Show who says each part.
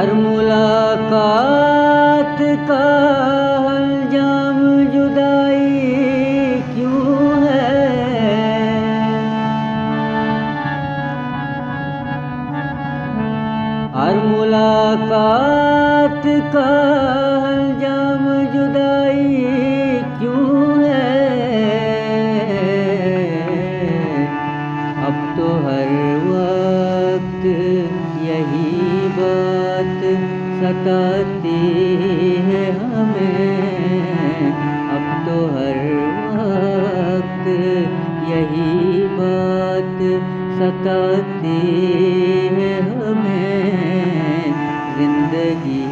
Speaker 1: हर मुलाकात का हंजाम जुदाई क्यों है। हर मुलाकात का हंजाम जुदाई क्यों है। अब तो हर वक्त यही बात सताती है हमें। अब तो हर वक्त यही बात सताती है हमें। जिंदगी